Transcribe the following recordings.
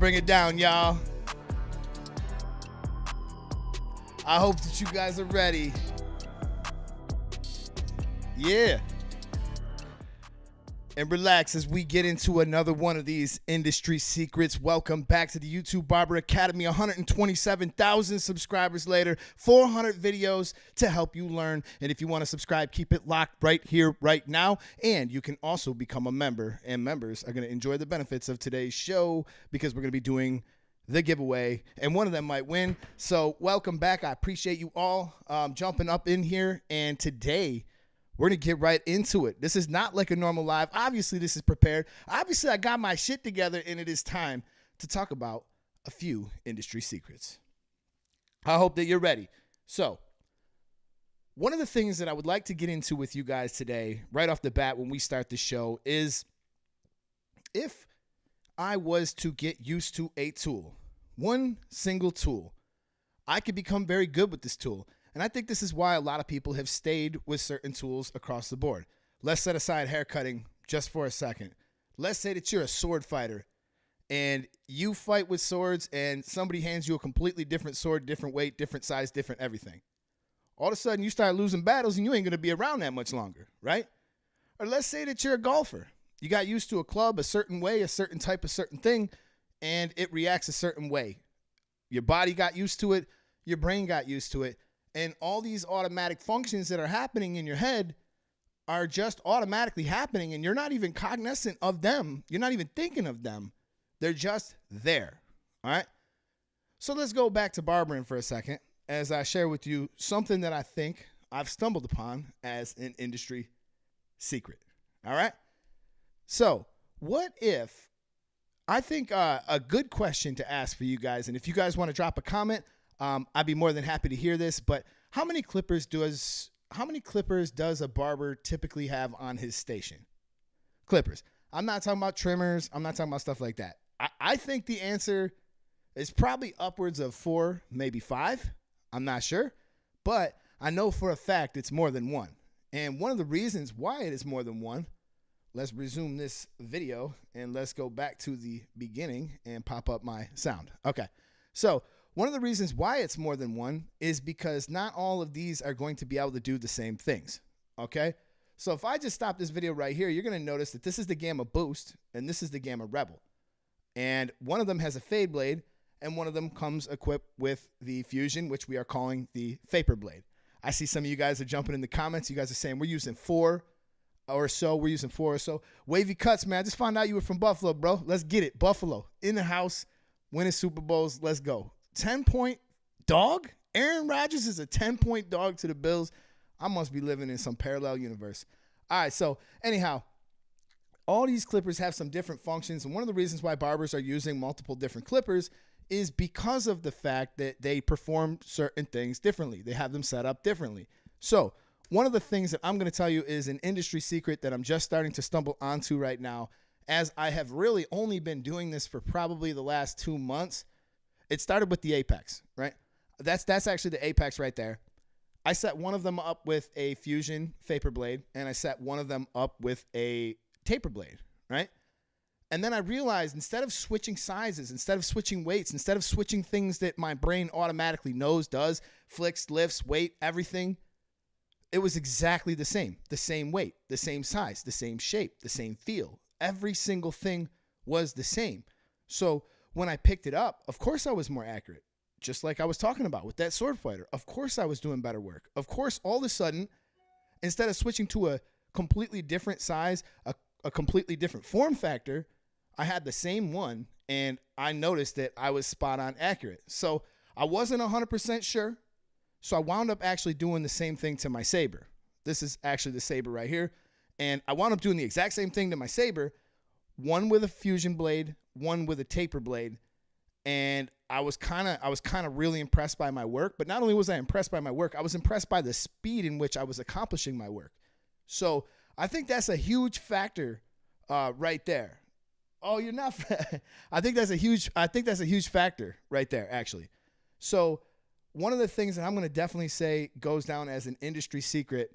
bring it down, y'all. I hope that you guys are ready. Yeah. And relax as we get into another one of these industry secrets. Welcome back to the YouTube Barber Academy. 127,000 subscribers later, 400 videos to help you learn. And if you want to subscribe, keep it locked right here, right now. And you can also become a member. And members are going to enjoy the benefits of today's show because we're going to be doing the giveaway. And one of them might win. So welcome back. I appreciate you all jumping up in here. And today, we're going to get right into it. This is not like a normal live. Obviously, this is prepared. Obviously, I got my shit together, and it is time to talk about a few industry secrets. I hope that you're ready. So, one of the things that I would like to get into with you guys today, right off the bat when we start the show, is if I was to get used to a tool, one single tool, I could become very good with this tool. And I think this is why a lot of people have stayed with certain tools across the board. Let's set aside hair cutting just for a second. Let's say that you're a sword fighter and you fight with swords and somebody hands you a completely different sword, different weight, different size, different everything. All of a sudden you start losing battles and you ain't going to be around that much longer, right? Or let's say that you're a golfer. You got used to a club a certain way, a certain type of certain thing, and it reacts a certain way. Your body got used to it. Your brain got used to it. And all these automatic functions that are happening in your head are just automatically happening, and you're not even cognizant of them. You're not even thinking of them. They're just there, all right? So let's go back to barbering for a second as I share with you something that I think I've stumbled upon as an industry secret, all right? So what if, I think a good question to ask for you guys, and if you guys want to drop a comment, I'd be more than happy to hear this, but how many clippers does a barber typically have on his station? Clippers. I'm not talking about trimmers. I'm not talking about stuff like that. I think the answer is probably upwards of 4, maybe 5. I'm not sure, but I know for a fact it's more than one. And one of the reasons why it is more than one, let's resume this video and let's go back to the beginning and pop up my sound. Okay, so one of the reasons why it's more than one is because not all of these are going to be able to do the same things, okay? So if I just stop this video right here, you're going to notice that this is the Gamma Boost and this is the Gamma Rebel. And one of them has a fade blade and one of them comes equipped with the Fusion, which we are calling the Vapor Blade. I see some of you guys are jumping in the comments. You guys are saying we're using 4 or so. We're using 4 or so. Wavy Cuts, man. I just found out you were from Buffalo, bro. Let's get it. Buffalo in the house, winning Super Bowls. Let's go. 10-point dog? Aaron Rodgers is a 10-point dog to the Bills. I must be living in some parallel universe. All right, so anyhow, all these clippers have some different functions, and one of the reasons why barbers are using multiple different clippers is because of the fact that they perform certain things differently. They have them set up differently. So one of the things that I'm going to tell you is an industry secret that I'm just starting to stumble onto right now, as I have really only been doing this for probably the last 2 months. It started with the Apex, right? That's actually the Apex right there. I set one of them up with a Fusion Vapor Blade, and I set one of them up with a taper blade, right? And then I realized instead of switching sizes, instead of switching weights, instead of switching things that my brain automatically knows, does, flicks, lifts, weight, everything, it was exactly the same weight, the same size, the same shape, the same feel. Every single thing was the same. So when I picked it up, of course I was more accurate, just like I was talking about with that sword fighter. Of course I was doing better work. Of course, all of a sudden, instead of switching to a completely different size, a completely different form factor, I had the same one, and I noticed that I was spot on accurate. So I wasn't 100% sure, so I wound up actually doing the same thing to my saber. This is actually the saber right here, and I wound up doing the exact same thing to my saber, one with a Fusion blade, one with a taper blade, and I was kind of really impressed by my work. But not only was I impressed by my work, I was impressed by the speed in which I was accomplishing my work. So I think that's a huge factor right there. Oh, you're not. I think that's a huge factor right there, actually. So one of the things that I'm going to definitely say goes down as an industry secret,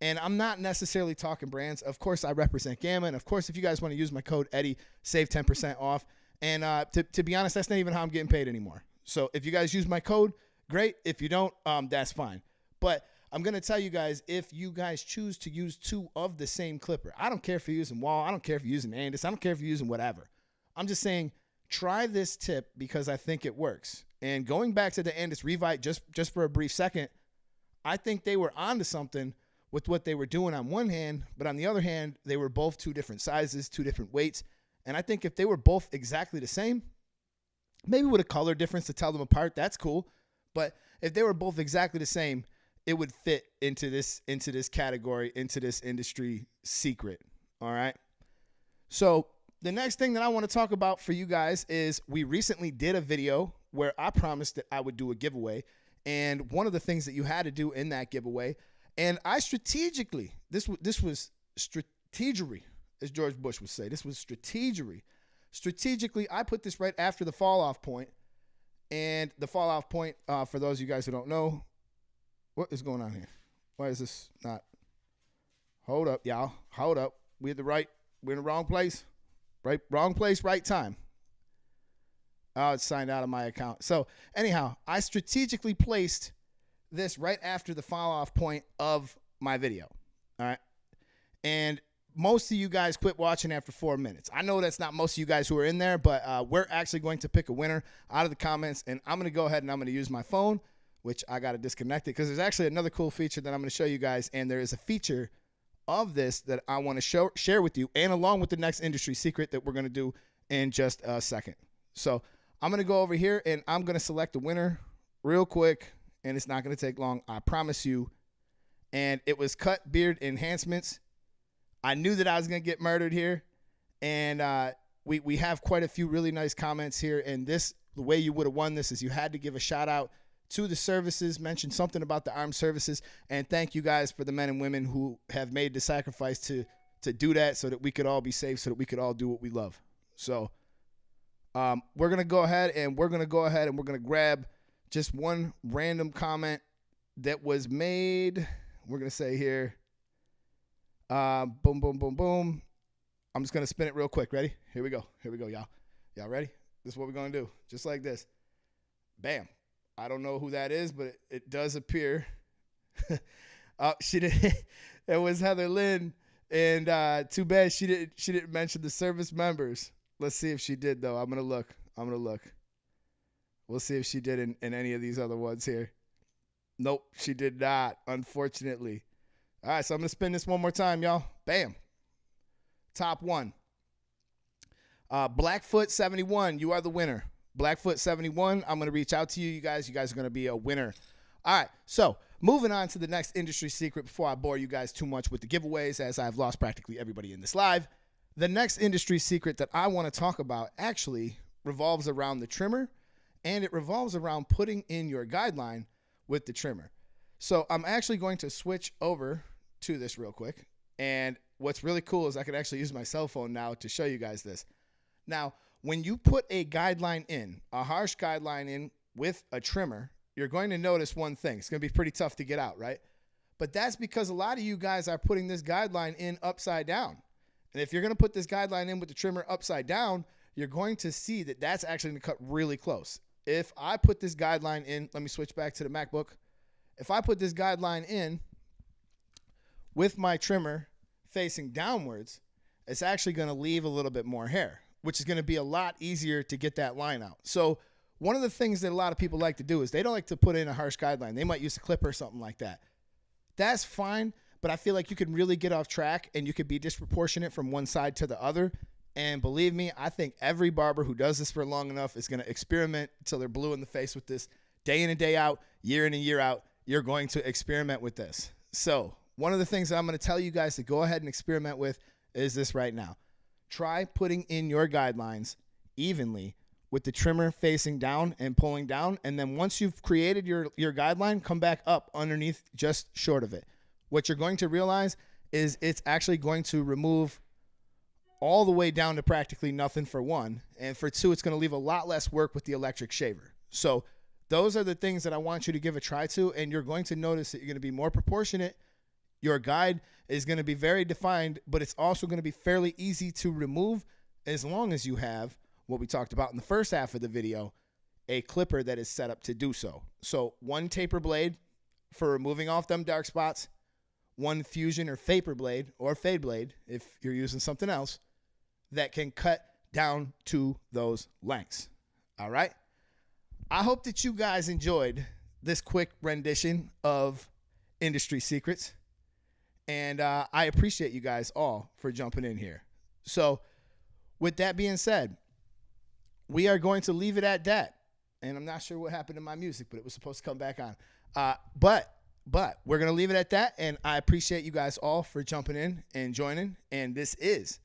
and I'm not necessarily talking brands. Of course, I represent Gamma, and of course, if you guys want to use my code Eddie, save 10% off. And to be honest, that's not even how I'm getting paid anymore. So if you guys use my code, great. If you don't, that's fine. But I'm going to tell you guys, if you guys choose to use 2 of the same clipper, I don't care if you're using Wall, I don't care if you're using Andis, I don't care if you're using whatever. I'm just saying, try this tip because I think it works. And going back to the Andis Revite just for a brief second, I think they were onto something with what they were doing on one hand, but on the other hand, they were both 2 different sizes, 2 different weights. And I think if they were both exactly the same, maybe with a color difference to tell them apart, that's cool. But if they were both exactly the same, it would fit into this category, into this industry secret. All right. So the next thing that I want to talk about for you guys is we recently did a video where I promised that I would do a giveaway. And one of the things that you had to do in that giveaway, and I strategically, this was strategery, as George Bush would say. This was strategery. Strategically, I put this right after the fall-off point. And the fall-off point, for those of you guys who don't know, what is going on here? Why is this not? Hold up, y'all. Hold up. We're in the wrong place. Right, wrong place, right time. Oh, it's signed out of my account. So anyhow, I strategically placed this right after the fall-off point of my video. All right. And most of you guys quit watching after 4 minutes. I know that's not most of you guys who are in there, but we're actually going to pick a winner out of the comments. And I'm going to go ahead and I'm going to use my phone, which I got to disconnect it because there's actually another cool feature that I'm going to show you guys. And there is a feature of this that I want to share with you, and along with the next industry secret that we're going to do in just a second. So I'm going to go over here and I'm going to select a winner real quick, and it's not going to take long, I promise you. And it was Cut Beard Enhancements. I knew that I was going to get murdered here, and we have quite a few really nice comments here. And the way you would have won this is you had to give a shout out to the services, mention something about the armed services, and thank you guys for the men and women who have made the sacrifice to do that so that we could all be safe, so that we could all do what we love. So we're going to go ahead and we're going to grab just one random comment that was made. We're going to say here, boom, boom, boom, boom. I'm just going to spin it real quick. Ready? Here we go, y'all. Y'all ready? This is what we're going to do. Just like this. Bam. I don't know who that is, but it does appear. She did. It was Heather Lynn, and too bad she didn't mention the service members. Let's see if she did though. I'm gonna look. We'll see if she did in any of these other ones here. Nope, she did not, unfortunately. All right, so I'm gonna spin this one more time, y'all. Bam. Top one. Blackfoot 71. You are the winner. Blackfoot 71, I'm going to reach out to you. You guys are going to be a winner. All right, so moving on to the next industry secret before I bore you guys too much with the giveaways, as I've lost practically everybody in this live. The next industry secret that I want to talk about actually revolves around the trimmer, and it revolves around putting in your guideline with the trimmer. So I'm actually going to switch over to this real quick, and what's really cool is I can actually use my cell phone now to show you guys this. Now, when you put a guideline in, a harsh guideline in with a trimmer, you're going to notice one thing. It's going to be pretty tough to get out, right? But that's because a lot of you guys are putting this guideline in upside down. And if you're going to put this guideline in with the trimmer upside down, you're going to see that that's actually going to cut really close. If I put this guideline in, let me switch back to the MacBook. If I put this guideline in with my trimmer facing downwards, it's actually going to leave a little bit more hair, which is going to be a lot easier to get that line out. So one of the things that a lot of people like to do is they don't like to put in a harsh guideline. They might use a clipper or something like that. That's fine, but I feel like you can really get off track and you could be disproportionate from one side to the other. And believe me, I think every barber who does this for long enough is going to experiment until they're blue in the face with this. Day in and day out, year in and year out, you're going to experiment with this. So one of the things that I'm going to tell you guys to go ahead and experiment with is this right now. Try putting in your guidelines evenly with the trimmer facing down and pulling down. And then once you've created your guideline, come back up underneath just short of it. What you're going to realize is it's actually going to remove all the way down to practically nothing for one. And for two, it's going to leave a lot less work with the electric shaver. So those are the things that I want you to give a try to. And you're going to notice that you're going to be more proportionate. Your guide is going to be very defined, but it's also going to be fairly easy to remove as long as you have what we talked about in the first half of the video, a clipper that is set up to do so. So one taper blade for removing off them dark spots, one fusion or vapor blade or fade blade if you're using something else that can cut down to those lengths. All right. I hope that you guys enjoyed this quick rendition of industry secrets. And I appreciate you guys all for jumping in here. So with that being said, we are going to leave it at that. And I'm not sure what happened to my music, but it was supposed to come back on. But we're going to leave it at that. And I appreciate you guys all for jumping in and joining. And this is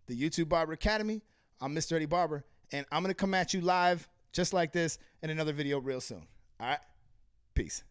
the YouTube Barber Academy. I'm Mr. Eddie Barber. And I'm going to come at you live just like this in another video real soon. All right? Peace.